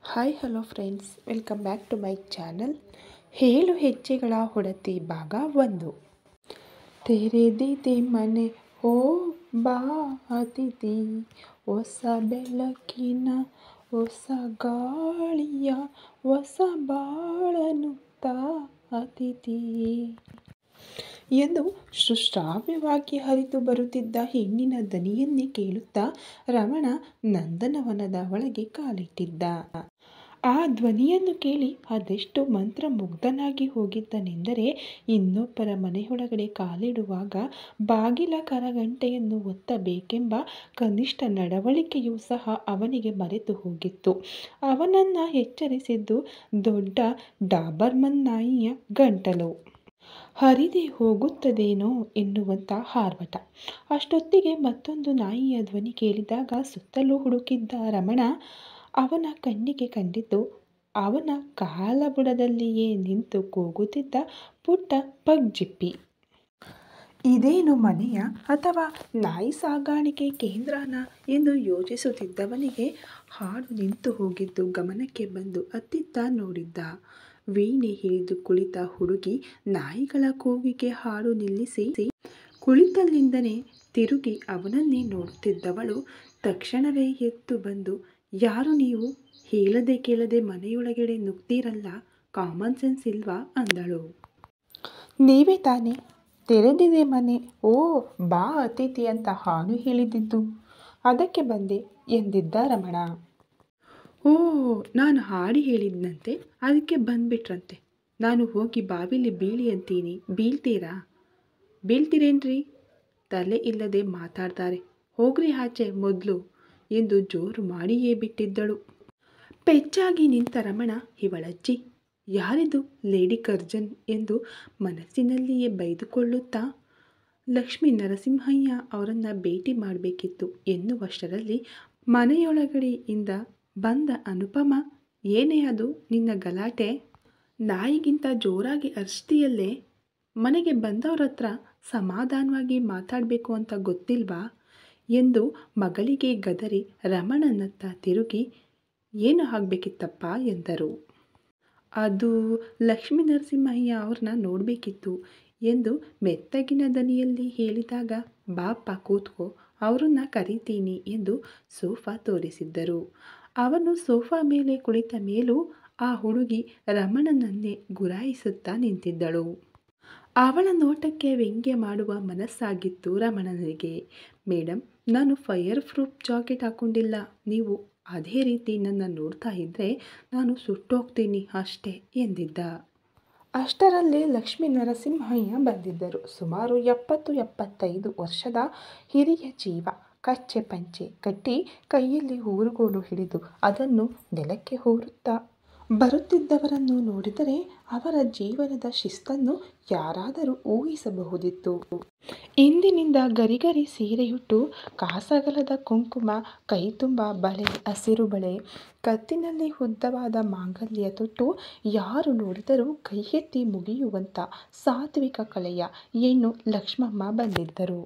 Hi hello friends, welcome back to my channel. 7 ಹೆಜ್ಜೆಗಳ ಹೊಡತಿ ಭಾಗ 1. ತೆರೆದಿದೆ ಮನೆ, ಓ ಬಾ ಅತಿಥಿ, ಹೊಸ ಬೆಳಕಿನ ಹೊಸ ಗಾಳಿಯ ಹೊಸ ಬಾಳನು ತಾ ಅತಿಥಿ ಎಂದು ಶ್ರಾವ್ಯವಾಗಿ ಹರಿದು ಬರುತ್ತಿದ್ದ ಹೆಣ್ಣಿನ ದನಿಯನ್ನೇ ಕೇಳುತ್ತಾ ರಮಣ ನಂದನವನದ ಒಳಗೆ ಕಾಲಿಟ್ಟಿದ್ದ. ಆ ಧ್ವನಿಯನ್ನು ಕೇಳಿ ಅದೆಷ್ಟು ಮಂತ್ರಮುಗ್ಧನಾಗಿ ಹೋಗಿದ್ದನೆಂದರೆ, ಇನ್ನೊಬ್ಬರ ಮನೆಯೊಳಗಡೆ ಕಾಲಿಡುವಾಗ ಬಾಗಿಲ ಕರಗಂಟೆಯನ್ನು ಒತ್ತಬೇಕೆಂಬ ಕನಿಷ್ಠ ನಡವಳಿಕೆಯೂ ಸಹ ಅವನಿಗೆ ಮರೆತು ಹೋಗಿತ್ತು. ಅವನನ್ನು ಎಚ್ಚರಿಸಿದ್ದು ದೊಡ್ಡ ಡಾಬರ್ಮನ್ ನಾಯಿಯ ಗಂಟಲು. ಹರಿದೇ ಹೋಗುತ್ತದೇನೋ ಎನ್ನುವಂಥ ಆರ್ಭಟ. ಅಷ್ಟೊತ್ತಿಗೆ ಮತ್ತೊಂದು ನಾಯಿಯ ಧ್ವನಿ ಕೇಳಿದಾಗ ಸುತ್ತಲೂ ಹುಡುಕಿದ್ದ ರಮಣ ಅವನ ಕಣ್ಣಿಗೆ ಕಂಡಿದ್ದು ಅವನ ಕಾಲಬುಡದಲ್ಲಿಯೇ ನಿಂತು ಕೂಗುತ್ತಿದ್ದ ಪುಟ್ಟ ಪಗ್ ಜಿಪ್ಪಿ. ಇದೇನು ಮನೆಯ ಅಥವಾ ನಾಯಿ ಸಾಗಾಣಿಕೆ ಕೇಂದ್ರನಾ ಎಂದು ಯೋಚಿಸುತ್ತಿದ್ದವನಿಗೆ ಹಾಡು ನಿಂತು ಹೋಗಿದ್ದು ಗಮನಕ್ಕೆ ಬಂದು ಅತ್ತಿತ್ತ ನೋಡಿದ್ದ. ವೀಣೆ ಹಿಡಿದು ಕುಳಿತ ಹುಡುಗಿ ನಾಯಿಗಳ ಕೂಗಿಗೆ ಹಾಡು ನಿಲ್ಲಿಸಿ ಕುಳಿತಲ್ಲಿಂದನೇ ತಿರುಗಿ ಅವನನ್ನೇ ನೋಡುತ್ತಿದ್ದವಳು ತಕ್ಷಣವೇ ಎದ್ದು ಬಂದು, ಯಾರು ನೀವು? ಹೇಳದೆ ಕೇಳದೆ ಮನೆಯೊಳಗಡೆ ನುಗ್ತೀರಲ್ಲ, ಕಾಮನ್ ಸೆನ್ಸ್ ಇಲ್ವಾ ಅಂದಳು. ನೀವೇ ತಾನೇ ತೆರೆದಿದೆ ಮನೆ, ಓ ಬಾ ಅತಿಥಿ ಅಂತ ಹಾಡು ಹೇಳಿದ್ದು, ಅದಕ್ಕೆ ಬಂದೆ ಎಂದಿದ್ದ ರಮಣ. ಓ, ನಾನು ಹಾಡಿ ಹೇಳಿದ್ನಂತೆ, ಅದಕ್ಕೆ ಬಂದ್ಬಿಟ್ರಂತೆ. ನಾನು ಹೋಗಿ ಬಾವಿಲಿ ಬೀಳಿ ಅಂತೀನಿ, ಬೀಳ್ತೀರಾ? ಬೀಳ್ತೀರೇನ್ರಿ? ತಲೆ ಇಲ್ಲದೆ ಮಾತಾಡ್ತಾರೆ, ಹೋಗ್ರಿ ಆಚೆ ಮೊದಲು ಎಂದು ಜೋರು ಮಾಡಿಯೇ ಬಿಟ್ಟಿದ್ದಳು. ಪೆಚ್ಚಾಗಿ ನಿಂತ ರಮಣ, ಇವಳಜ್ಜಿ ಯಾರಿದು ಲೇಡಿ ಕರ್ಜನ್ ಎಂದು ಮನಸ್ಸಿನಲ್ಲಿಯೇ ಬೈದುಕೊಳ್ಳುತ್ತಾ ಲಕ್ಷ್ಮೀ ನರಸಿಂಹಯ್ಯ ಅವರನ್ನು ಭೇಟಿ ಮಾಡಬೇಕಿತ್ತು ಎನ್ನುವಷ್ಟರಲ್ಲಿ ಮನೆಯೊಳಗಡೆಯಿಂದ ಬಂದ ಅನುಪಮ, ಏನೇ ಅದು ನಿನ್ನ ಗಲಾಟೆ? ನಾಯಿಗಿಂತ ಜೋರಾಗಿ ಅರ್ಚ್ತೀಯಲ್ಲೇ? ಮನೆಗೆ ಬಂದವ್ರ ಹತ್ರ ಸಮಾಧಾನವಾಗಿ ಮಾತಾಡಬೇಕು ಅಂತ ಗೊತ್ತಿಲ್ವಾ ಎಂದು ಮಗಳಿಗೆ ಗದರಿ ರಮಣನತ್ತ ತಿರುಗಿ, ಏನು ಆಗಬೇಕಿತ್ತಪ್ಪ ಎಂದರು. ಅದು ಲಕ್ಷ್ಮೀ ನರಸಿಂಹಯ್ಯ ಅವ್ರನ್ನ ನೋಡಬೇಕಿತ್ತು ಎಂದು ಮೆತ್ತಗಿನ ದನಿಯಲ್ಲಿ ಹೇಳಿದಾಗ, ಬಾಪ ಕೂತ್ಕೋ, ಅವರನ್ನ ಕರಿತೀನಿ ಎಂದು ಸೋಫಾ ತೋರಿಸಿದ್ದರು. ಅವನು ಸೋಫಾ ಮೇಲೆ ಕುಳಿತ ಮೇಲೂ ಆ ಹುಡುಗಿ ರಮಣನನ್ನೇ ಗುರಾಯಿಸುತ್ತಾ ನಿಂತಿದ್ದಳು. ಅವಳ ನೋಟಕ್ಕೆ ವ್ಯಂಗ್ಯ ಮಾಡುವ ಮನಸ್ಸಾಗಿತ್ತು ರಮಣನಿಗೆ. ಮೇಡಮ್, ನಾನು ಫೈರ್ ಪ್ರೂಫ್ ಜಾಕೆಟ್ ಹಾಕ್ಕೊಂಡಿಲ್ಲ, ನೀವು ಅದೇ ರೀತಿ ನನ್ನ ನೋಡ್ತಾ ಇದ್ದರೆ ನಾನು ಸುಟ್ಟೋಗ್ತೀನಿ ಅಷ್ಟೇ ಎಂದಿದ್ದ. ಅಷ್ಟರಲ್ಲಿ ಲಕ್ಷ್ಮೀ ನರಸಿಂಹಯ್ಯ ಬಂದಿದ್ದರು. ಸುಮಾರು 70-75 ವರ್ಷದ ಹಿರಿಯ ಜೀವ. ಕಚ್ಚೆ ಪಂಚೆ ಕಟ್ಟಿ ಕೈಯಲ್ಲಿ ಊರುಗೋಲು ಹಿಡಿದು ಅದನ್ನು ನೆಲಕ್ಕೆ ಹೂರುತ್ತಾ ಬರುತ್ತಿದ್ದವರನ್ನು ನೋಡಿದರೆ ಅವರ ಜೀವನದ ಶಿಸ್ತನ್ನು ಯಾರಾದರೂ ಊಹಿಸಬಹುದಿತ್ತು. ಇಂದಿನಿಂದ ಗರಿಗರಿ ಸೀರೆಯುಟ್ಟು, ಕಾಸಗಲದ ಕುಂಕುಮ, ಕೈತುಂಬ ಬಳೆ, ಹಸಿರು ಬಳೆ, ಕತ್ತಿನಲ್ಲಿ ಉದ್ದವಾದ ಮಾಂಗಲ್ಯ ತೊಟ್ಟು ಯಾರು ನೋಡಿದರೂ ಕೈ ಎತ್ತಿ ಮುಗಿಯುವಂಥ ಸಾತ್ವಿಕ ಕಲೆಯ ಹೆಣ್ಣು ಲಕ್ಷ್ಮಮ್ಮ ಬಂದಿದ್ದರು.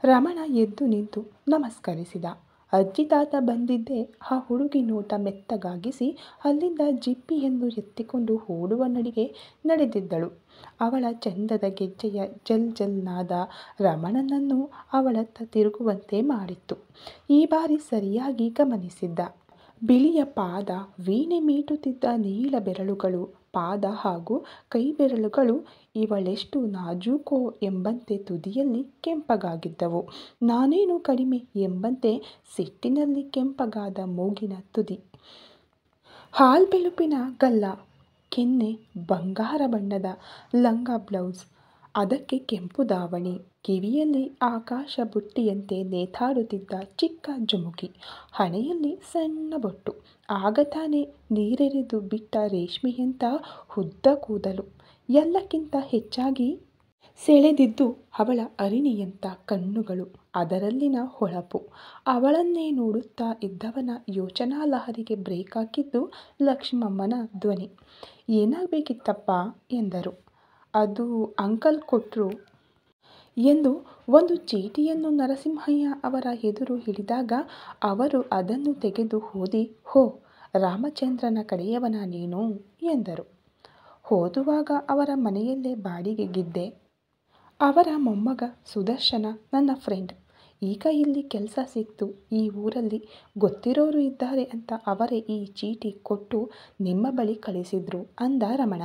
ರಮಣ ಎದ್ದು ನಿಂತು ನಮಸ್ಕರಿಸಿದ. ಅಜ್ಜಿ ತಾತ ಬಂದಿದ್ದೇ ಆ ಹುಡುಗಿ ನೋಟ ಮೆತ್ತಗಾಗಿಸಿ ಅಲ್ಲಿಂದ ಜಿಪ್ಪಿಯನ್ನು ಎತ್ತಿಕೊಂಡು ಓಡುವ ನಡಿಗೆ ನಡೆದಿದ್ದಳು. ಅವಳ ಚಂದದ ಗೆಜ್ಜೆಯ ಜಲ್ ಜಲ್ ನಾದ ರಮಣನನ್ನು ಅವಳತ್ತ ತಿರುಗುವಂತೆ ಮಾಡಿತ್ತು. ಈ ಬಾರಿ ಸರಿಯಾಗಿ ಗಮನಿಸಿದ್ದ. ಬಿಳಿಯ ಪಾದ, ವೀಣೆ ಮೀಟುತ್ತಿದ್ದ ನೀಳ ಬೆರಳುಗಳು, ಪಾದ ಹಾಗೂ ಕೈ ಬೆರಳುಗಳು ಇವಳೆಷ್ಟು ನಾಜೂಕೋ ಎಂಬಂತೆ ತುದಿಯಲ್ಲಿ ಕೆಂಪಗಾಗಿದ್ದವು. ನಾನೇನು ಕಡಿಮೆ ಎಂಬಂತೆ ಸಿಟ್ಟಿನಲ್ಲಿ ಕೆಂಪಗಾದ ಮೂಗಿನ ತುದಿ, ಹಾಲ್ಬೆಳುಪಿನ ಗಲ್ಲ, ಕೆನ್ನೆ, ಬಂಗಾರ ಬಣ್ಣದ ಲಂಗ ಬ್ಲೌಸ್, ಅದಕ್ಕೆ ಕೆಂಪು ದಾವಣಿ, ಕಿವಿಯಲ್ಲಿ ಆಕಾಶ ಬುಟ್ಟಿಯಂತೆ ನೇತಾಡುತ್ತಿದ್ದ ಚಿಕ್ಕ ಜುಮುಕಿ, ಹಣೆಯಲ್ಲಿ ಸಣ್ಣ ಬೊಟ್ಟು, ಆಗ ತಾನೇ ನೀರೆರೆದು ಬಿಟ್ಟ ರೇಷ್ಮೆಯಂಥ ಉದ್ದ ಕೂದಲು, ಎಲ್ಲಕ್ಕಿಂತ ಹೆಚ್ಚಾಗಿ ಸೆಳೆದಿದ್ದು ಅವಳ ಅರಿಣೆಯಂಥ ಕಣ್ಣುಗಳು, ಅದರಲ್ಲಿನ ಹೊಳಪು. ಅವಳನ್ನೇ ನೋಡುತ್ತಾ ಇದ್ದವನ ಯೋಚನಾ ಲಹರಿಗೆ ಬ್ರೇಕ್ ಹಾಕಿದ್ದು ಲಕ್ಷ್ಮಮ್ಮನ ಧ್ವನಿ. ಏನಾಗಬೇಕಿತ್ತಪ್ಪ ಎಂದರು. ಅದು ಅಂಕಲ್ ಕೊಟ್ಟರು ಎಂದು ಒಂದು ಚೀಟಿಯನ್ನು ನರಸಿಂಹಯ್ಯ ಅವರ ಎದುರು ಹಿಡಿದಾಗ ಅವರು ಅದನ್ನು ತೆಗೆದು ಓದಿ, ಹೋ, ರಾಮಚಂದ್ರನ ಕಡೆಯವನ ನೀನು ಎಂದರು. ಓದುವಾಗ ಅವರ ಮನೆಯಲ್ಲೇ ಬಾಡಿಗೆಗಿದ್ದೆ. ಅವರ ಮೊಮ್ಮಗ ಸುದರ್ಶನ ನನ್ನ ಫ್ರೆಂಡ್. ಈಗ ಇಲ್ಲಿ ಕೆಲಸ ಸಿಕ್ತು. ಈ ಊರಲ್ಲಿ ಗೊತ್ತಿರೋರು ಇದ್ದಾರೆ ಅಂತ ಅವರೇ ಈ ಚೀಟಿ ಕೊಟ್ಟು ನಿಮ್ಮ ಬಳಿ ಕಳಿಸಿದ್ರು ಅಂದ ರಮಣ.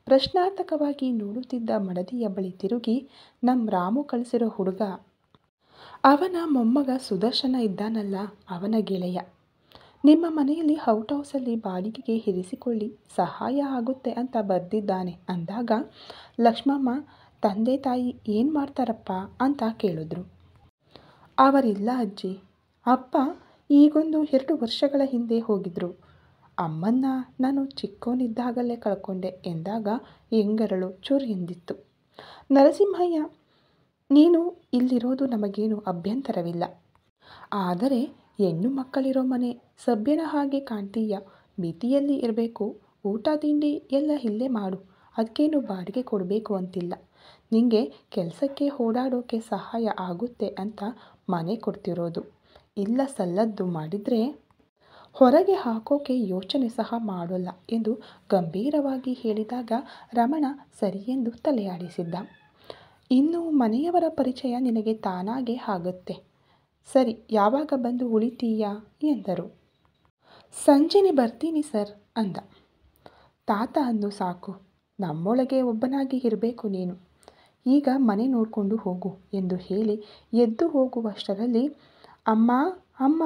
ಪ್ರಶ್ನಾರ್ಥಕವಾಗಿ ನೋಡುತ್ತಿದ್ದ ಮಡದಿಯ ಬಳಿ ತಿರುಗಿ, ನಮ್ಮ ರಾಮು ಕಳಿಸಿರೋ ಹುಡುಗ, ಅವನ ಮೊಮ್ಮಗ ಸುದರ್ಶನ ಇದ್ದಾನಲ್ಲ, ಅವನ ಗೆಳೆಯ. ನಿಮ್ಮ ಮನೆಯಲ್ಲಿ ಔಟ್ ಹೌಸಲ್ಲಿ ಬಾಡಿಗೆಗೆ ಇರಿಸಿಕೊಳ್ಳಿ, ಸಹಾಯ ಆಗುತ್ತೆ ಅಂತ ಬರೆದಿದ್ದಾನೆ ಅಂದಾಗ ಲಕ್ಷ್ಮಮ್ಮ ತಂದೆ ತಾಯಿ ಏನು ಮಾಡ್ತಾರಪ್ಪ ಅಂತ ಕೇಳಿದ್ರು. ಅವರಿಲ್ಲ ಅಜ್ಜಿ. ಅಪ್ಪ ಈಗೊಂದು 2 ವರ್ಷಗಳ ಹಿಂದೆ ಹೋಗಿದ್ರು. ಅಮ್ಮನ್ನ ನಾನು ಚಿಕ್ಕವನಿದ್ದಾಗಲೇ ಕಳ್ಕೊಂಡೆ ಎಂದಾಗ ಹೆಂಗರಳು ಚುರ್ ಎಂದಿತ್ತು. ನರಸಿಂಹಯ್ಯ, ನೀನು ಇಲ್ಲಿರೋದು ನಮಗೇನು ಅಭ್ಯಂತರವಿಲ್ಲ. ಆದರೆ ಹೆಣ್ಣು ಮಕ್ಕಳಿರೋ ಮನೆ, ಸಭ್ಯನ ಹಾಗೆ ಕಾಣ್ತೀಯ. ಮಿತಿಯಲ್ಲಿ ಇರಬೇಕು. ಊಟ ತಿಂಡಿ ಎಲ್ಲ ಇಲ್ಲೇ ಮಾಡು. ಅದಕ್ಕೇನು ಬಾಡಿಗೆ ಕೊಡಬೇಕು ಅಂತಿಲ್ಲ. ನಿಂಗೆ ಕೆಲಸಕ್ಕೆ ಓಡಾಡೋಕೆ ಸಹಾಯ ಆಗುತ್ತೆ ಅಂತ ಮನೆ ಕೊಡ್ತಿರೋದು. ಇಲ್ಲ ಸಲ್ಲದ್ದು ಮಾಡಿದರೆ ಹೊರಗೆ ಹಾಕೋಕೆ ಯೋಚನೆ ಸಹ ಮಾಡೋಲ್ಲ ಎಂದು ಗಂಭೀರವಾಗಿ ಹೇಳಿದಾಗ ರಮಣ ಸರಿಯೆಂದು ತಲೆಯಾಡಿಸಿದ್ದ. ಇನ್ನು ಮನೆಯವರ ಪರಿಚಯ ನಿನಗೆ ತಾನಾಗೇ ಆಗುತ್ತೆ. ಸರಿ, ಯಾವಾಗ ಬಂದು ಉಳಿತೀಯಾ ಎಂದರು. ಸಂಜೆನೆ ಬರ್ತೀನಿ ಸರ್ ಅಂದ. ತಾತ ಅಂದು ಸಾಕು. ನಮ್ಮೊಳಗೆ ಒಬ್ಬನಾಗಿ ಇರಬೇಕು ನೀನು. ಈಗ ಮನೆ ನೋಡಿಕೊಂಡು ಹೋಗು ಎಂದು ಹೇಳಿ ಎದ್ದು ಹೋಗುವಷ್ಟರಲ್ಲಿ ಅಮ್ಮ ಅಮ್ಮ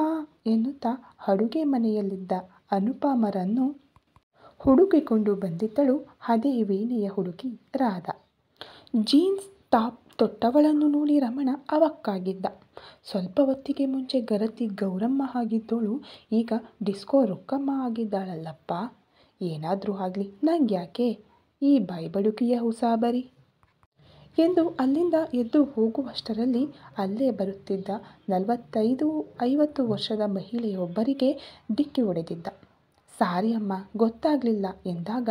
ಎನ್ನುತ್ತಾ ಅಡುಗೆ ಮನೆಯಲ್ಲಿದ್ದ ಅನುಪಮರನ್ನು ಹುಡುಕಿಕೊಂಡು ಬಂದಿದ್ದಳು ಅದೇ ವೀಣೆಯ ಹುಡುಗಿ ರಾಧಾ. ಜೀನ್ಸ್ ಟಾಪ್ ತೊಟ್ಟವಳನ್ನು ನೋಡಿ ರಮಣ ಅವಕ್ಕಾಗಿದ್ದ. ಸ್ವಲ್ಪ ಹೊತ್ತಿಗೆ ಮುಂಚೆ ಗರತಿ ಗೌರಮ್ಮ ಆಗಿದ್ದೋಳು ಈಗ ಡಿಸ್ಕೋ ರೊಕ್ಕಮ್ಮ ಆಗಿದ್ದಾಳಲ್ಲಪ್ಪ. ಏನಾದರೂ ಆಗಲಿ, ನಂಗ್ಯಾಕೆ ಈ ಬಾಯ್ಬಡುಕಿಯ ಉಸಾಬರಿ ಎಂದು ಅಲ್ಲಿಂದ ಎದ್ದು ಹೋಗುವಷ್ಟರಲ್ಲಿ ಅಲ್ಲೇ ಬರುತ್ತಿದ್ದ 45-50 ವರ್ಷದ ಮಹಿಳೆಯೊಬ್ಬರಿಗೆ ಡಿಕ್ಕಿ ಹೊಡೆದಿದ್ದ. ಸಾರಿ ಅಮ್ಮ, ಗೊತ್ತಾಗಲಿಲ್ಲ ಎಂದಾಗ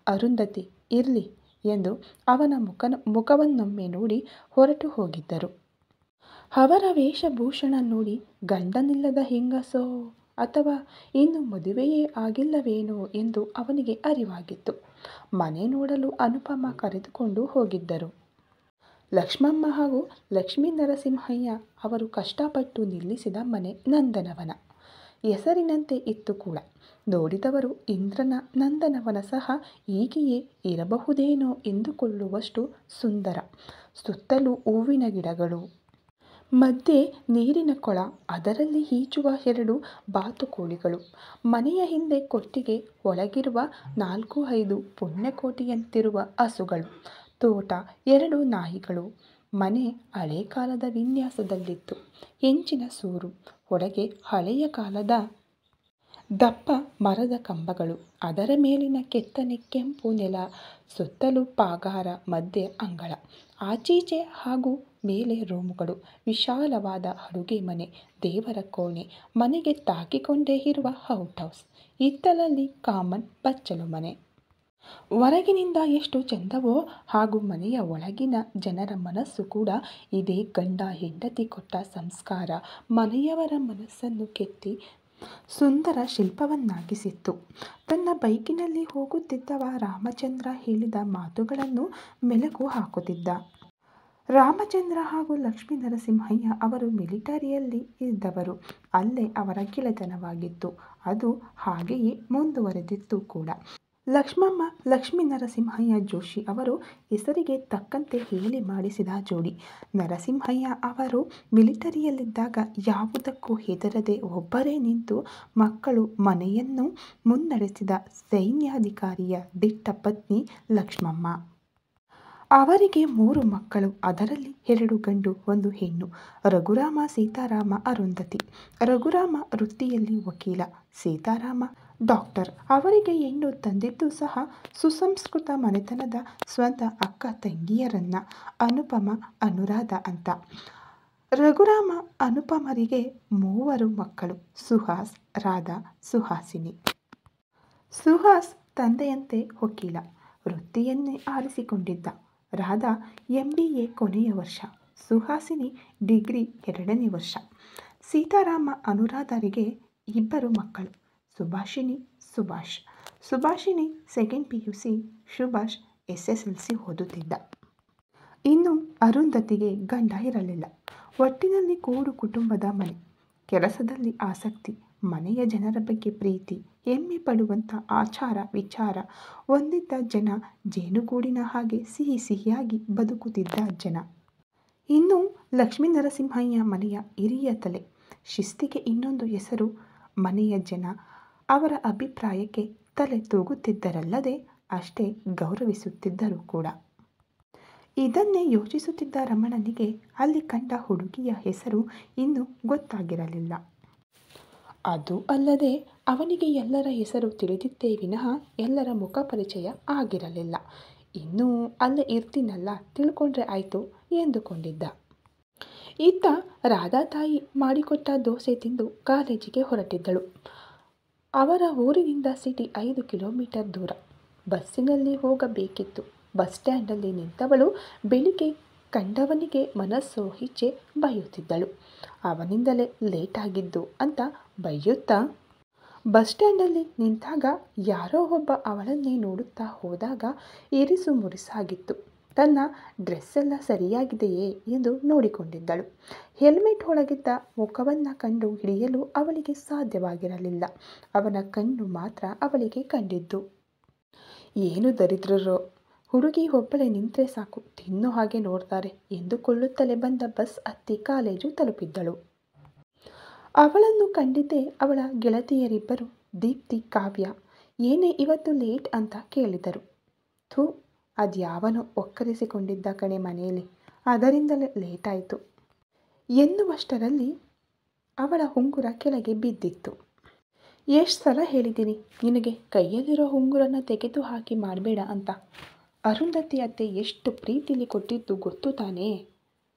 ಅರುಂಧತಿ ಇರಲಿ ಎಂದು ಅವನ ಮುಖವನ್ನೊಮ್ಮೆ ನೋಡಿ ಹೊರಟು ಹೋಗಿದ್ದರು. ಅವರ ವೇಷಭೂಷಣ ನೋಡಿ ಗಂಡನಿಲ್ಲದ ಹೆಂಗಸೋ ಅಥವಾ ಇನ್ನು ಮದುವೆಯೇ ಆಗಿಲ್ಲವೇನೋ ಎಂದು ಅವನಿಗೆ ಅರಿವಾಗಿತ್ತು. ಮನೆ ನೋಡಲು ಅನುಪಮ ಕರೆದುಕೊಂಡು ಹೋಗಿದ್ದರು. ಲಕ್ಷ್ಮಮ್ಮ ಹಾಗೂ ಲಕ್ಷ್ಮೀ ನರಸಿಂಹಯ್ಯ ಅವರು ಕಷ್ಟಪಟ್ಟು ನಿಲ್ಲಿಸಿದ ಮನೆ ನಂದನವನ. ಹೆಸರಿನಂತೆ ಇತ್ತು ಕೂಡ. ನೋಡಿದವರು ಇಂದ್ರನ ನಂದನವನ ಸಹ ಹೀಗೆಯೇ ಇರಬಹುದೇನೋ ಎಂದುಕೊಳ್ಳುವಷ್ಟು ಸುಂದರ. ಸುತ್ತಲೂ ಹೂವಿನ ಗಿಡಗಳು, ಮಧ್ಯೆ ನೀರಿನ ಕೊಳ, ಅದರಲ್ಲಿ ಈಜುವ 2 ಬಾತುಕೋಳಿಗಳು, ಮನೆಯ ಹಿಂದೆ ಕೊಟ್ಟಿಗೆ ಒಳಗಿರುವ 4-5 ಪುಣ್ಯಕೋಟಿಯಂತಿರುವ ಹಸುಗಳು, ತೋಟ, 2 ನಾಯಿಗಳು. ಮನೆ ಹಳೆ ಕಾಲದ ವಿನ್ಯಾಸದಲ್ಲಿತ್ತು. ಹೆಂಚಿನ ಸೂರು, ಒಳಗೆ ಹಳೆಯ ಕಾಲದ ದಪ್ಪ ಮರದ ಕಂಬಗಳು, ಅದರ ಮೇಲಿನ ಕೆತ್ತನೆ ಕೆಂಪು ನೆಲ, ಸುತ್ತಲೂ ಪಾಗಾರ, ಮಧ್ಯೆ ಅಂಗಳ, ಆಚೀಚೆ ಹಾಗೂ ಮೇಲೆ ರೂಮುಗಳು, ವಿಶಾಲವಾದ ಅಡುಗೆ ಮನೆ, ದೇವರ ಕೋಣೆ, ಮನೆಗೆ ತಾಕಿಕೊಂಡೇ ಇರುವ ಔಟ್ ಹೌಸ್, ಹಿತ್ತಲಲ್ಲಿ ಕಾಮನ್ ಬಚ್ಚಲು ಮನೆ. ಹೊರಗಿನಿಂದ ಎಷ್ಟು ಚೆಂದವೋ ಹಾಗೂ ಮನೆಯ ಒಳಗಿನ ಜನರ ಮನಸ್ಸು ಕೂಡ ಇದೇ ಗಂಡ ಹೆಂಡತಿ ಕೊಟ್ಟ ಸಂಸ್ಕಾರ ಮನೆಯವರ ಮನಸ್ಸನ್ನು ಕೆತ್ತಿ ಸುಂದರ ಶಿಲ್ಪವನ್ನಾಗಿಸಿತ್ತು. ತನ್ನ ಬೈಕಿನಲ್ಲಿ ಹೋಗುತ್ತಿದ್ದವ ರಾಮಚಂದ್ರ ಹೇಳಿದ ಮಾತುಗಳನ್ನು ಮೆಲುಕು ಹಾಕುತ್ತಿದ್ದ. ರಾಮಚಂದ್ರ ಹಾಗೂ ಲಕ್ಷ್ಮೀ ನರಸಿಂಹಯ್ಯ ಅವರು ಮಿಲಿಟರಿಯಲ್ಲಿ ಇದ್ದವರು. ಅಲ್ಲೇ ಅವರ ಗೆಳೆತನವಾಗಿತ್ತು. ಅದು ಹಾಗೆಯೇ ಮುಂದುವರೆದಿತ್ತು ಕೂಡ. ಲಕ್ಷ್ಮಮ್ಮ ಲಕ್ಷ್ಮೀ ನರಸಿಂಹಯ್ಯ ಜೋಶಿ ಅವರು ಹೆಸರಿಗೆ ತಕ್ಕಂತೆ ಹೇಳಿ ಮಾಡಿಸಿದ ಜೋಡಿ. ನರಸಿಂಹಯ್ಯ ಅವರು ಮಿಲಿಟರಿಯಲ್ಲಿದ್ದಾಗ ಯಾವುದಕ್ಕೂ ಹೆದರದೆ ಒಬ್ಬರೇ ನಿಂತು ಮಕ್ಕಳು ಮನೆಯನ್ನು ಮುನ್ನಡೆಸಿದ ಸೈನ್ಯಾಧಿಕಾರಿಯ ದಿಟ್ಟ ಪತ್ನಿ ಲಕ್ಷ್ಮಮ್ಮ. ಅವರಿಗೆ 3 ಮಕ್ಕಳು. ಅದರಲ್ಲಿ 2 ಗಂಡು 1 ಹೆಣ್ಣು. ರಘುರಾಮ, ಸೀತಾರಾಮ, ಅರುಂಧತಿ. ರಘುರಾಮ ವೃತ್ತಿಯಲ್ಲಿ ವಕೀಲ, ಸೀತಾರಾಮ ಡಾಕ್ಟರ್. ಅವರಿಗೆ ಹೆಣ್ಣು ತಂದಿದ್ದು ಸಹ ಸುಸಂಸ್ಕೃತ ಮನೆತನದ ಸ್ವಂತ ಅಕ್ಕ ತಂಗಿಯರನ್ನ, ಅನುಪಮ, ಅನುರಾಧ ಅಂತ. ರಘುರಾಮ ಅನುಪಮರಿಗೆ 3 ಮಕ್ಕಳು, ಸುಹಾಸ್, ರಾಧಾ, ಸುಹಾಸಿನಿ. ಸುಹಾಸ್ ತಂದೆಯಂತೆ ವಕೀಲ, ವೃತ್ತಿಯನ್ನೇ ಆರಿಸಿಕೊಂಡಿದ್ದ. ರಾಧಾ MBA ಕೊನೆಯ ವರ್ಷ, ಸುಹಾಸಿನಿ ಡಿಗ್ರಿ 2ನೇ ವರ್ಷ. ಸೀತಾರಾಮ ಅನುರಾಧರಿಗೆ 2 ಮಕ್ಕಳು, Subhashini, Subhash. Subhashini second PUC, Subhash SSLC ಓದುತ್ತಿದ್ದ. ಇನ್ನು ಅರುಂಧತಿಗೆ ಗಂಡ ಇರಲಿಲ್ಲ. ಒಟ್ಟಿನಲ್ಲಿ ಕೂಡು ಕುಟುಂಬದ ಮನೆ. ಕೆಲಸದಲ್ಲಿ ಆಸಕ್ತಿ, ಮನೆಯ ಜನರ ಬಗ್ಗೆ ಪ್ರೀತಿ, ಹೆಮ್ಮೆ ಪಡುವಂಥ ಆಚಾರ ವಿಚಾರ ಹೊಂದಿದ್ದ ಜನ. ಜೇನುಗೂಡಿನ ಹಾಗೆ ಸಿಹಿ ಸಿಹಿಯಾಗಿ ಬದುಕುತ್ತಿದ್ದ ಜನ. ಇನ್ನು ಲಕ್ಷ್ಮೀನರಸಿಂಹಯ್ಯ ಮನೆಯ ಹಿರಿಯ ತಲೆ. ಶಿಸ್ತಿಗೆ ಇನ್ನೊಂದು ಹೆಸರು. ಮನೆಯ ಜನ ಅವರ ಅಭಿಪ್ರಾಯಕ್ಕೆ ತಲೆ ತೂಗುತ್ತಿದ್ದರಲ್ಲದೆ ಅಷ್ಟೇ ಗೌರವಿಸುತ್ತಿದ್ದರು ಕೂಡ. ಇದನ್ನೇ ಯೋಚಿಸುತ್ತಿದ್ದ ರಮಣನಿಗೆ ಅಲ್ಲಿ ಕಂಡ ಹುಡುಗಿಯ ಹೆಸರು ಇನ್ನೂ ಗೊತ್ತಾಗಿರಲಿಲ್ಲ. ಅದು ಅಲ್ಲದೆ ಅವನಿಗೆ ಎಲ್ಲರ ಹೆಸರು ತಿಳಿದಿದ್ದೇ ವಿನಃ ಎಲ್ಲರ ಮುಖ ಪರಿಚಯ ಆಗಿರಲಿಲ್ಲ. ಇನ್ನೂ ಅಲ್ಲೇ ಇರ್ತೀನಲ್ಲ, ತಿಳ್ಕೊಂಡ್ರೆ ಆಯಿತು ಎಂದುಕೊಂಡಿದ್ದ. ಇತ್ತ ರಾಧಾ ತಾಯಿ ಮಾಡಿಕೊಟ್ಟ ದೋಸೆ ತಿಂದು ಕಾಲೇಜಿಗೆ ಹೊರಟಿದ್ದಳು. ಅವರ ಊರಿನಿಂದ ಸಿಟಿ 5 ಕಿಲೋಮೀಟರ್ ದೂರ. ಬಸ್ಸಿನಲ್ಲಿ ಹೋಗಬೇಕಿತ್ತು. ಬಸ್ ಸ್ಟ್ಯಾಂಡಲ್ಲಿ ನಿಂತವಳು ಬೆಳಿಗ್ಗೆ ಕಂಡವನಿಗೆ ಮನಸ್ಸೋ ಇಚ್ಛೆ ಬೈಯುತ್ತಿದ್ದಳು. ಅವನಿಂದಲೇ ಲೇಟಾಗಿದ್ದು ಅಂತ ಬೈಯುತ್ತಾ ಬಸ್ ಸ್ಟ್ಯಾಂಡಲ್ಲಿ ನಿಂತಾಗ ಯಾರೋ ಒಬ್ಬ ಅವಳನ್ನೇ ನೋಡುತ್ತಾ ಹೋದಾಗ ಇರಿಸು ಮುರಿಸಾಗಿತ್ತು. ತನ್ನ ಡ್ರೆಸ್ಸೆಲ್ಲ ಸರಿಯಾಗಿದೆಯೇ ಎಂದು ನೋಡಿಕೊಂಡಿದ್ದಳು. ಹೆಲ್ಮೆಟ್ ಒಳಗಿದ್ದ ಮುಖವನ್ನು ಕಂಡು ಹಿಡಿಯಲು ಅವಳಿಗೆ ಸಾಧ್ಯವಾಗಿರಲಿಲ್ಲ. ಅವನ ಕಣ್ಣು ಮಾತ್ರ ಅವಳಿಗೆ ಕಂಡಿದ್ದು. ಏನು ದರಿದ್ರರೋ, ಹುಡುಗಿ ಒಬ್ಬಳೇ ನಿಂತರೆ ಸಾಕು, ತಿನ್ನೋ ಹಾಗೆ ನೋಡ್ತಾರೆ ಎಂದುಕೊಳ್ಳುತ್ತಲೇ ಬಂದ ಬಸ್ ಹತ್ತಿ ಕಾಲೇಜು ತಲುಪಿದ್ದಳು. ಅವಳನ್ನು ಕಂಡಿದ್ದೇ ಅವಳ ಗೆಳತಿಯರಿಬ್ಬರು ದೀಪ್ತಿ, ಕಾವ್ಯ. ಏನೇ ಇವತ್ತು ಲೇಟ್ ಅಂತ ಕೇಳಿದರು. ಥೂ, ಅದ್ಯಾವನೋ ಒಕ್ಕರಿಸಿಕೊಂಡಿದ್ದ ಕಣೆ ಮನೆಯಲ್ಲಿ, ಅದರಿಂದಲೇ ಲೇಟಾಯಿತು ಎನ್ನುವಷ್ಟರಲ್ಲಿ ಅವಳ ಉಂಗುರ ಕೆಳಗೆ ಬಿದ್ದಿತ್ತು. ಎಷ್ಟು ಸಲ ಹೇಳಿದ್ದೀನಿ ನಿನಗೆ ಕೈಯಲ್ಲಿರೋ ಉಂಗುರನ ತೆಗೆದು ಹಾಕಿ ಮಾಡಬೇಡ ಅಂತ. ಅರುಂಧತಿ ಅತ್ತೆ ಎಷ್ಟು ಪ್ರೀತಿಲಿ ಕೊಟ್ಟಿದ್ದು ಗೊತ್ತು ತಾನೇ.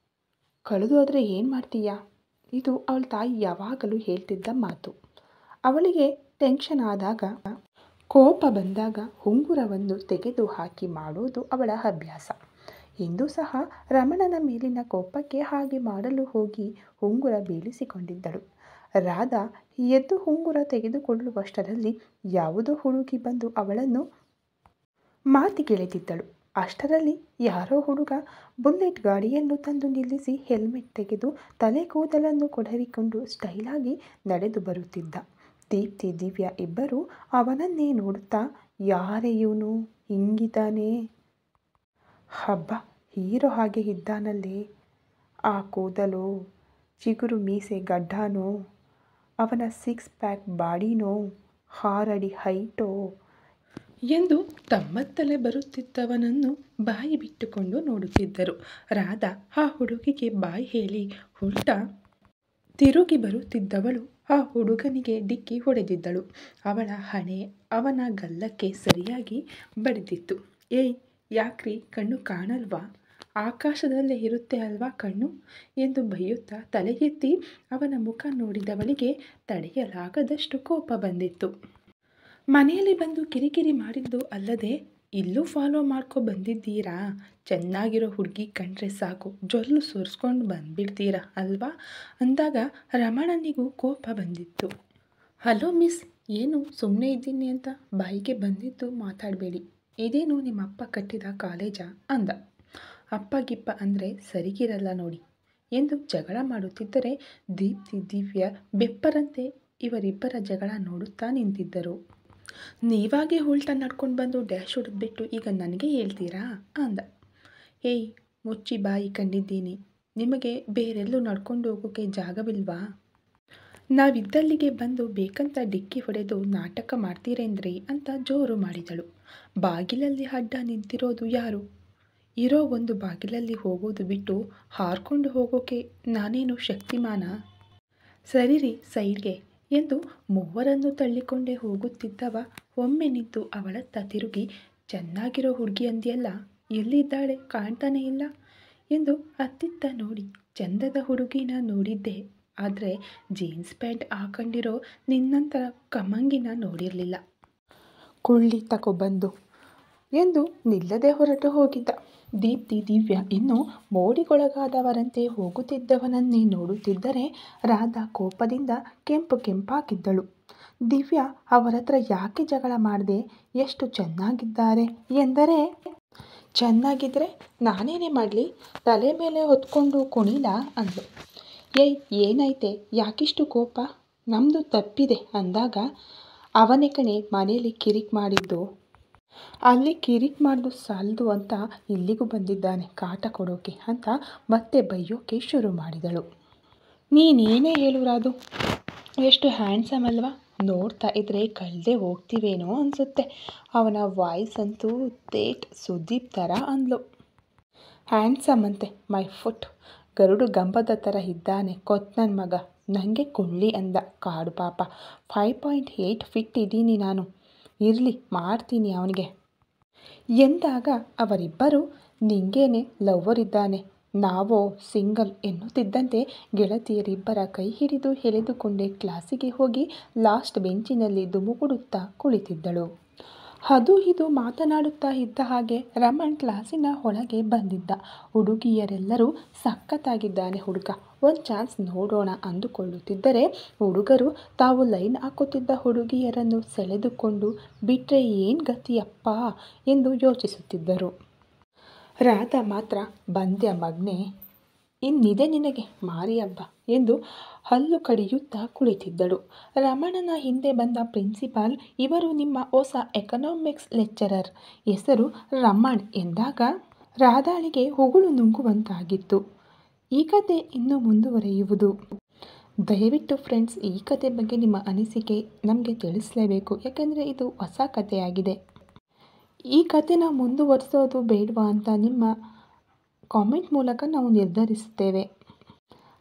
ಕಳೆದು ಹೋದರೆ ಏನು ಮಾಡ್ತೀಯಾ? ಇದು ಅವಳ ತಾಯಿ ಯಾವಾಗಲೂ ಹೇಳ್ತಿದ್ದ ಮಾತು. ಅವಳಿಗೆ ಟೆನ್ಷನ್ ಆದಾಗ, ಕೋಪ ಬಂದಾಗ ಉಂಗುರವನ್ನು ತೆಗೆದು ಹಾಕಿ ಮಾಡೋದು ಅವಳ ಅಭ್ಯಾಸ. ಇಂದು ಸಹ ರಮಣನ ಮೇಲಿನ ಕೋಪಕ್ಕೆ ಹಾಗೆ ಮಾಡಲು ಹೋಗಿ ಉಂಗುರ ಬೀಳಿಸಿಕೊಂಡಿದ್ದಳು. ರಾಧಾ ಎದ್ದು ಉಂಗುರ ತೆಗೆದುಕೊಳ್ಳುವಷ್ಟರಲ್ಲಿ ಯಾವುದೋ ಹುಡುಗಿ ಬಂದು ಅವಳನ್ನು ಮಾತಿಗೆಳೆದಿದ್ದಳು. ಅಷ್ಟರಲ್ಲಿ ಯಾರೋ ಹುಡುಗ ಬುಲೆಟ್ ಗಾಡಿಯನ್ನು ತಂದು ನಿಲ್ಲಿಸಿ ಹೆಲ್ಮೆಟ್ ತೆಗೆದು ತಲೆ ಕೂದಲನ್ನು ಕೊಡವಿಕೊಂಡು ಸ್ಟೈಲಾಗಿ ನಡೆದು ಬರುತ್ತಿದ್ದ. ದೀಪ್ತಿ, ದಿವ್ಯ ಇಬ್ಬರು ಅವನನ್ನೇ ನೋಡುತ್ತಾ, ಯಾರೇ ಇವನು, ಹಿಂಗಿದ್ದಾನೆ, ಹಬ್ಬ ಹೀರೋ ಹಾಗೆ ಇದ್ದಾನಲ್ಲೇ, ಆ ಕೂದಲೋ, ಚಿಗುರು ಮೀಸೆ ಗಡ್ಡನೋ, ಅವನ 6 ಪ್ಯಾಕ್ ಬಾಡಿನೋ, 6 ಅಡಿ ಹೈಟೋ ಎಂದು ತಮ್ಮತ್ತಲೇ ಬರುತ್ತಿದ್ದವನನ್ನು ಬಾಯಿ ಬಿಟ್ಟುಕೊಂಡು ನೋಡುತ್ತಿದ್ದರು. ರಾಧಾ ಆ ಹುಡುಗಿಗೆ ಬಾಯಿ ಹೇಳಿ ಉಲ್ಟಾ ತಿರುಗಿ ಬರುತ್ತಿದ್ದವಳು ಆ ಹುಡುಗನಿಗೆ ಡಿಕ್ಕಿ ಹೊಡೆದಿದ್ದಳು. ಅವಳ ಹಣೆ ಅವನ ಗಲ್ಲಕ್ಕೆ ಸರಿಯಾಗಿ ಬಡಿದಿತ್ತು. ಏಯ್, ಯಾಕ್ರಿ, ಕಣ್ಣು ಕಾಣಲ್ವಾ? ಆಕಾಶದಲ್ಲೇ ಇರುತ್ತೆ ಅಲ್ವಾ ಕಣ್ಣು ಎಂದು ಬೈಯುತ್ತಾ ತಲೆ ಎತ್ತಿ ಅವನ ಮುಖ ನೋಡಿದವಳಿಗೆ ತಡೆಯಲಾಗದಷ್ಟು ಕೋಪ ಬಂದಿತ್ತು. ಮನೆಯಲ್ಲಿ ಬಂದು ಕಿರಿಕಿರಿ ಮಾಡಿದ್ದು ಅಲ್ಲದೆ ಇಲ್ಲೂ ಫಾಲೋ ಮಾಡ್ಕೊ ಬಂದಿದ್ದೀರಾ? ಚೆನ್ನಾಗಿರೋ ಹುಡುಗಿ ಕಂಡ್ರೆ ಸಾಕು ಜೊಲ್ಲು ಸುರಿಸ್ಕೊಂಡು ಬಂದುಬಿಡ್ತೀರಾ ಅಲ್ವಾ ಅಂದಾಗ ರಮಣನಿಗೂ ಕೋಪ ಬಂದಿತ್ತು. ಹಲೋ ಮಿಸ್, ಏನು ಸುಮ್ಮನೆ ಇದ್ದೀನಿ ಅಂತ ಬಾಯಿಗೆ ಬಂದಿದ್ದು ಮಾತಾಡಬೇಡಿ. ಇದೇನು ನಿಮ್ಮಪ್ಪ ಕಟ್ಟಿದ ಕಾಲೇಜಾ ಅಂದ. ಅಪ್ಪ ಗಿಪ್ಪ ಅಂದರೆ ಸರಿಗಿರಲ್ಲ ನೋಡಿ ಎಂದು ಜಗಳ ಮಾಡುತ್ತಿದ್ದರೆ ದೀಪ್ತಿ, ದಿವ್ಯ ಬೆಪ್ಪರಂತೆ ಇವರಿಬ್ಬರ ಜಗಳ ನೋಡುತ್ತಾ ನಿಂತಿದ್ದರು. ನೀವಾಗೆ ಉಲ್ಟಾ ನಡ್ಕೊಂಡು ಬಂದು ಡ್ಯಾಶ್ ಹೊಡೆದ್ಬಿಟ್ಟು ಈಗ ನನಗೆ ಹೇಳ್ತೀರಾ ಅಂದ. ಏಯ್, ಮುಚ್ಚಿ ಬಾಯಿ ಕಂಡಿದ್ದೀನಿ. ನಿಮಗೆ ಬೇರೆಲ್ಲೂ ನಡ್ಕೊಂಡು ಹೋಗೋಕ್ಕೆ ಜಾಗವಿಲ್ವಾ? ನಾವಿದ್ದಲ್ಲಿಗೆ ಬಂದು ಬೇಕಂತ ಡಿಕ್ಕಿ ಹೊಡೆದು ನಾಟಕ ಮಾಡ್ತೀರೇನ್ರಿ ಅಂತ ಜೋರು ಮಾಡಿದಳು. ಬಾಗಿಲಲ್ಲಿ ಅಡ್ಡ ನಿಂತಿರೋದು ಯಾರು? ಇರೋ ಒಂದು ಬಾಗಿಲಲ್ಲಿ ಹೋಗೋದು ಬಿಟ್ಟು ಹಾರ್ಕೊಂಡು ಹೋಗೋಕೆ ನಾನೇನು ಶಕ್ತಿಮಾನ? ಸರಿರಿ ಸೈಡ್ಗೆ ಎಂದು ಮೂವರನ್ನು ತಳ್ಳಿಕೊಂಡೇ ಹೋಗುತ್ತಿದ್ದವ ಒಮ್ಮೆ ನಿಂತು ಅವಳತ್ತ ತಿರುಗಿ, ಚೆನ್ನಾಗಿರೋ ಹುಡುಗಿ ಅಂದ್ಯಲ್ಲ, ಎಲ್ಲಿದ್ದಾಳೆ, ಕಾಣ್ತಾನೇ ಇಲ್ಲ ಎಂದು ಅತ್ತಿತ್ತ ನೋಡಿ, ಚಂದದ ಹುಡುಗಿನ ನೋಡಿದ್ದೆ, ಆದರೆ ಜೀನ್ಸ್ ಪ್ಯಾಂಟ್ ಹಾಕೊಂಡಿರೋ ನಿನ್ನಂಥ ಕಮ್ಮಂಗಿನ ನೋಡಿರಲಿಲ್ಲ. ಕುಳ್ಳಿ ತಗೊಬಂದು ಎಂದು ನಿಲ್ಲದೆ ಹೊರಟು ಹೋಗಿದ್ದ. ದೀಪ್ತಿ ದಿವ್ಯ ಇನ್ನೂ ಮೋಡಿಗೊಳಗಾದವರಂತೆ ಹೋಗುತ್ತಿದ್ದವನನ್ನೇ ನೋಡುತ್ತಿದ್ದರೆ ರಾಧಾ ಕೋಪದಿಂದ ಕೆಂಪಾಗಿದ್ದಳು. ದಿವ್ಯ ಅವರತ್ರ ಯಾಕೆ ಜಗಳ ಮಾಡಿದೆ? ಎಷ್ಟು ಚೆನ್ನಾಗಿದ್ದಾರೆ ಎಂದರೆ, ಚೆನ್ನಾಗಿದ್ರೆ ನಾನೇನೇ ಮಾಡಲಿ, ತಲೆ ಮೇಲೆ ಹೊತ್ಕೊಂಡು ಕುಣಿಲಾ ಅಂದ್ಲು. ಏಯ್ ಏನಾಯ್ತೆ, ಯಾಕಿಷ್ಟು ಕೋಪ? ನಮ್ಮದು ತಪ್ಪಿದೆ ಅಂದಾಗ ಅವನೇ ಕಣೆ ಮನೇಲಿ ಕಿರಿಕ್ ಮಾಡಿದ್ದು. ಅಲ್ಲಿ ಕಿರಿಕ್ ಮಾಡಿದ್ದು ಸಾಲದು ಅಂತ ಇಲ್ಲಿಗೂ ಬಂದಿದ್ದಾನೆ ಕಾಟ ಕೊಡೋಕೆ ಅಂತ ಮತ್ತೆ ಬೈಯೋಕೆ ಶುರು ಮಾಡಿದಳು. ನೀನೇನೇ ಹೇಳು ರಾಧು, ಎಷ್ಟು ಹ್ಯಾಂಡ್ಸಮ್ ಅಲ್ವಾ? ನೋಡ್ತಾ ಇದ್ರೆ ಕಳೆದೇ ಹೋಗ್ತೀವೇನೋ ಅನಿಸುತ್ತೆ. ಅವನ ವಾಯ್ಸ್ ಅಂತೂ ತೇಟ್ ಸುದೀಪ್ ಥರ ಅಂದ್ಲು. ಹ್ಯಾಂಡ್ಸಮ್ ಅಂತೆ, ಮೈ ಫುಟ್ ಗರುಡು ಗಂಬದ ಥರ ಇದ್ದಾನೆ ನನ್ನ ಮಗ. ನನಗೆ ಕೊಳ್ಳಿ ಅಂದ ಕಾಡು ಪಾಪ. 5.8 ಫೀಟ್ ಇದ್ದೀನಿ ನಾನು. ಇರಲಿ ಮಾಡ್ತೀನಿ ಅವನಿಗೆ ಎಂದಾಗ ಅವರಿಬ್ಬರು ನಿಂಗೇನೆ ಲವ್ವರ್ ಇದ್ದಾನೆ, ನಾವೋ ಸಿಂಗಲ್ ಎನ್ನುತ್ತಿದ್ದಂತೆ ಗೆಳತಿಯರಿಬ್ಬರ ಕೈ ಹಿಡಿದು ಎಳೆದುಕೊಂಡೇ ಕ್ಲಾಸಿಗೆ ಹೋಗಿ ಲಾಸ್ಟ್ ಬೆಂಚಿನಲ್ಲಿ ದುಮುಕುಡುತ್ತಾ ಕುಳಿತಿದ್ದಳು. ಅದು ಇದು ಮಾತನಾಡುತ್ತಾ ಇದ್ದ ಹಾಗೆ ರಮಣ್ ಕ್ಲಾಸಿನ ಒಳಗೆ ಬಂದಿದ್ದ. ಹುಡುಗಿಯರೆಲ್ಲರೂ ಸಖತ್ತಾಗಿದ್ದಾನೆ ಹುಡುಗ, ಒಂದು ಚಾನ್ಸ್ ನೋಡೋಣ ಅಂದುಕೊಳ್ಳುತ್ತಿದ್ದರೆ ಹುಡುಗರು ತಾವು ಲೈನ್ ಹಾಕುತ್ತಿದ್ದ ಹುಡುಗಿಯರನ್ನು ಸೆಳೆದುಕೊಂಡು ಬಿಟ್ಟರೆ ಏನು ಗತಿಯಪ್ಪ ಎಂದು ಯೋಚಿಸುತ್ತಿದ್ದರು. ರಾಧಾ ಮಾತ್ರ ಬಂದ್ಯ ಮಗ್ನೆ, ಇನ್ನಿದೆ ನಿನಗೆ ಮಾರಿ ಹಬ್ಬ ಎಂದು ಹಲ್ಲು ಕಡಿಯುತ್ತಾ ಕುಳಿತಿದ್ದಳು. ರಮಣನ ಹಿಂದೆ ಬಂದ ಪ್ರಿನ್ಸಿಪಾಲ್, ಇವರು ನಿಮ್ಮ ಹೊಸ ಎಕನಾಮಿಕ್ಸ್ ಲೆಕ್ಚರರ್, ಹೆಸರು ರಮಣ್ ಎಂದಾಗ ರಾಧಾಳಿಗೆ ಉಗುಳು ನುಂಗುವಂತಾಗಿತ್ತು. ಈ ಕತೆ ಇನ್ನೂ ಮುಂದುವರಿಯುವುದು. ದಯವಿಟ್ಟು ಫ್ರೆಂಡ್ಸ್, ಈ ಕತೆ ಬಗ್ಗೆ ನಿಮ್ಮ ಅನಿಸಿಕೆ ನಮಗೆ ತಿಳಿಸಲೇಬೇಕು, ಯಾಕೆಂದರೆ ಇದು ಹೊಸ ಕಥೆಯಾಗಿದೆ. ಈ ಕಥೆನ ಮುಂದುವರಿಸೋದು ಬೇಡವಾ ಅಂತ ನಿಮ್ಮ ಕಾಮೆಂಟ್ ಮೂಲಕ ನಾವು ನಿರ್ಧರಿಸುತ್ತೇವೆ.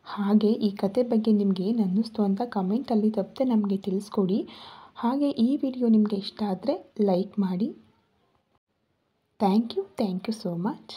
ಹಾಗೆ ಈ ಕತೆ ಬಗ್ಗೆ ನಿಮಗೆ ಏನು ಅನ್ನಿಸ್ತು ಅಂತ ಕಮೆಂಟಲ್ಲಿ ತಪ್ಪದೆ ನಮಗೆ ತಿಳಿಸ್ಕೊಡಿ. ಹಾಗೆ ಈ ವಿಡಿಯೋ ನಿಮಗೆ ಇಷ್ಟ ಆದರೆ ಲೈಕ್ ಮಾಡಿ. Thank you so much.